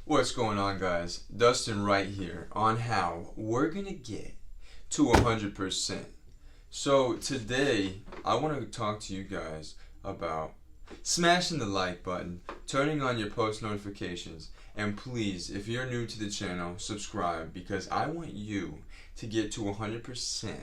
What's going on, guys? Dustin right here on how we're gonna get to 100%. So today I want to talk to you guys about smashing the like button, turning on your post notifications, and please, if you're new to the channel, subscribe, because I want you to get to 100%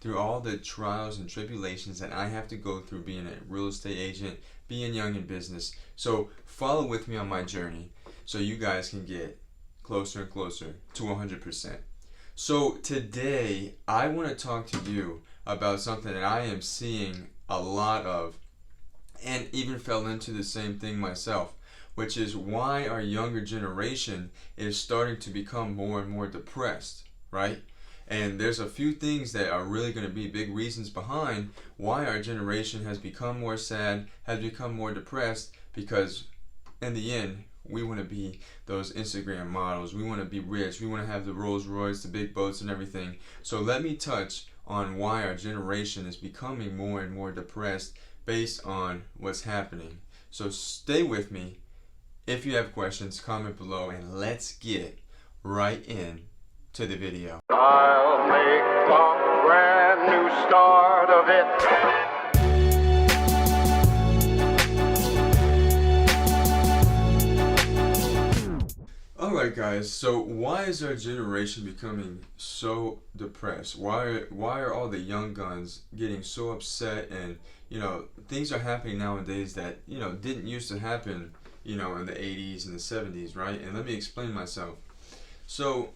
through all the trials and tribulations that I have to go through being a real estate agent, being young in business. So follow with me on my journey so you guys can get closer and closer to 100%. So today I want to talk to you about something that I am seeing a lot of, and even fell into the same thing myself, which is why our younger generation is starting to become more and more depressed, right? And there's a few things that are really going to be big reasons behind why our generation has become more sad, has become more depressed, because in the end, we want to be those Instagram models. We want to be rich. We want to have the Rolls Royce, the big boats and everything. So let me touch on why our generation is becoming more and more depressed based on what's happening. So stay with me. If you have questions, comment below, and let's get right in to the video. I'll make a brand new start of it. Alright guys, so why is our generation becoming so depressed? Why are all the young guns getting so upset? And things are happening nowadays that didn't used to happen in the 80s and the 70s, right? And let me explain myself. So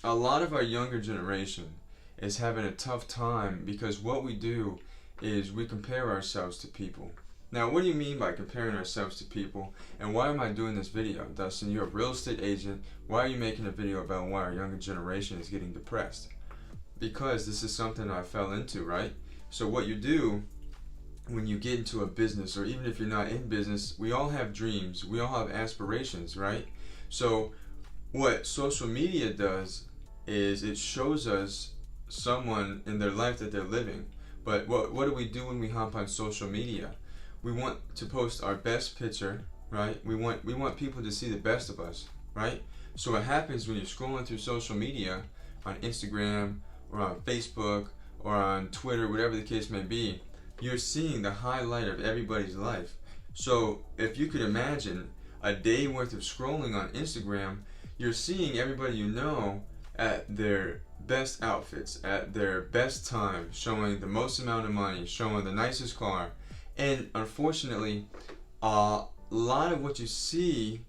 a lot of our younger generation is having a tough time because what we do is we compare ourselves to people. Now, what do you mean by comparing ourselves to people? And why am I doing this video? Dustin, you're a real estate agent. Why are you making a video about why our younger generation is getting depressed? Because this is something I fell into, right? So what you do when you get into a business, or even if you're not in business, we all have dreams. We all have aspirations, right? So what social media does is it shows us someone in their life that they're living. But what do we do when we hop on social media? We want to post our best picture, right? We want people to see the best of us, right? So what happens when you're scrolling through social media on Instagram or on Facebook or on Twitter, whatever the case may be, you're seeing the highlight of everybody's life. So if you could imagine a day worth of scrolling on Instagram, you're seeing everybody you know at their best outfits, at their best time, showing the most amount of money, showing the nicest car. And unfortunately, a lot of what you see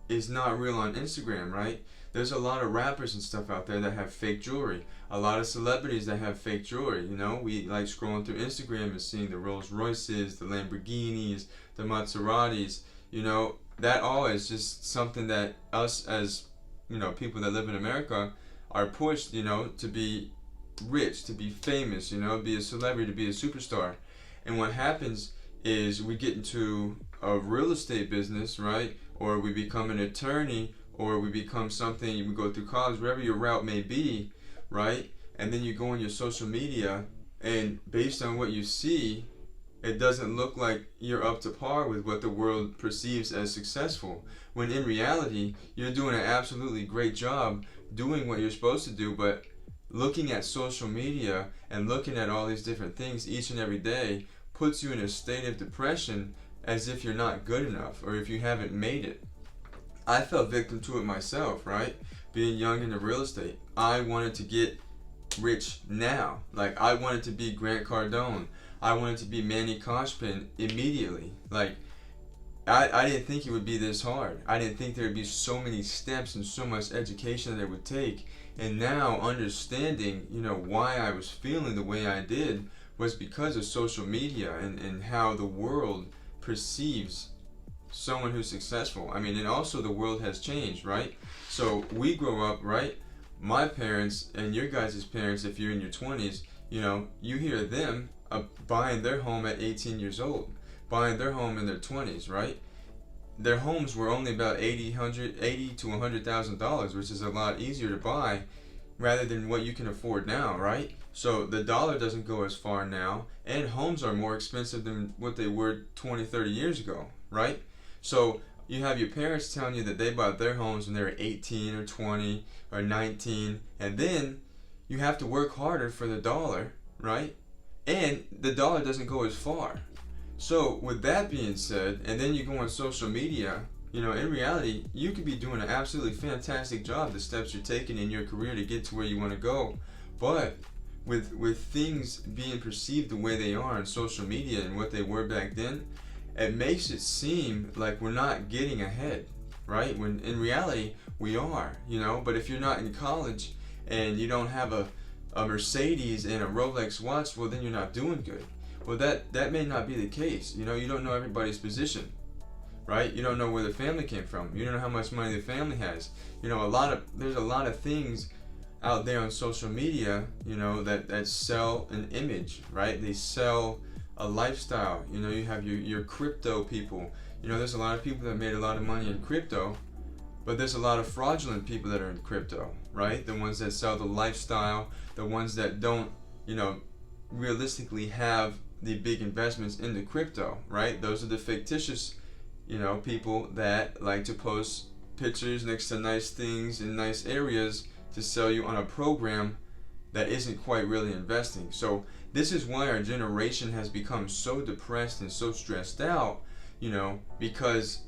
is not real on Instagram, right? There's a lot of rappers and stuff out there that have fake jewelry. A lot of celebrities that have fake jewelry. We like scrolling through Instagram and seeing the Rolls Royces, the Lamborghinis, the Maseratis. That all is just something that us as people that live in America are pushed, to be rich, to be famous, be a celebrity, to be a superstar. And what happens is we get into a real estate business, right? Or we become an attorney, or we become something, we go through college, wherever your route may be, right? And then you go on your social media, and based on what you see, it doesn't look like you're up to par with what the world perceives as successful. When in reality, you're doing an absolutely great job doing what you're supposed to do, but looking at social media and looking at all these different things each and every day puts you in a state of depression, as if you're not good enough or if you haven't made it. I fell victim to it myself, right? Being young into real estate, I wanted to get rich now. Like, I wanted to be Grant Cardone. I wanted to be Manny Koshpin immediately. Like, I didn't think it would be this hard. I didn't think there would be so many steps and so much education that it would take. And now understanding, why I was feeling the way I did was because of social media and how the world perceives someone who's successful. And also the world has changed, right? So we grow up, right? My parents and your guys' parents, if you're in your 20s, you hear them buying their home at 18 years old, buying their home in their 20s, right? Their homes were only about $80 to $100,000, which is a lot easier to buy rather than what you can afford now, right? So the dollar doesn't go as far now, and homes are more expensive than what they were 20, 30 years ago, right? So you have your parents telling you that they bought their homes when they were 18 or 20 or 19, and then you have to work harder for the dollar, right? And the dollar doesn't go as far. So with that being said, and then you go on social media, you know, in reality, you could be doing an absolutely fantastic job, the steps you're taking in your career to get to where you want to go. But with things being perceived the way they are on social media and what they were back then, it makes it seem like we're not getting ahead, right? When in reality, we are, you know. But if you're not in college and you don't have a Mercedes and a Rolex watch, well, then you're not doing good. Well, that may not be the case. You know, you don't know everybody's position, right? You don't know where the family came from. You don't know how much money the family has. You know, there's a lot of things out there on social media, you know, that sell an image, right? They sell a lifestyle. You know, you have your crypto people. You know, there's a lot of people that made a lot of money in crypto, but there's a lot of fraudulent people that are in crypto, right? The ones that sell the lifestyle, the ones that don't, you know, realistically have the big investments into crypto, right? Those are the fictitious, you know, people that like to post pictures next to nice things in nice areas to sell you on a program that isn't quite really investing. So this is why our generation has become so depressed and so stressed out, you know, because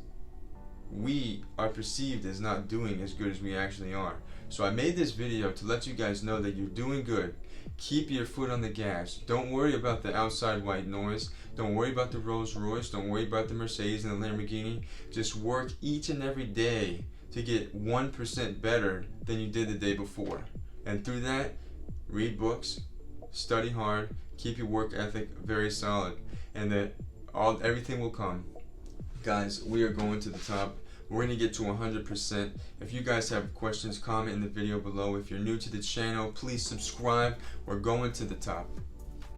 we are perceived as not doing as good as we actually are. So I made this video to let you guys know that you're doing good. Keep your foot on the gas. Don't worry about the outside white noise. Don't worry about the Rolls Royce. Don't worry about the Mercedes and the Lamborghini. Just work each and every day to get 1% better than you did the day before. And through that, read books, study hard, keep your work ethic very solid, and that everything will come. Guys, we are going to the top. We're going to get to 100%. If you guys have questions, comment in the video below. If you're new to the channel, please subscribe. We're going to the top.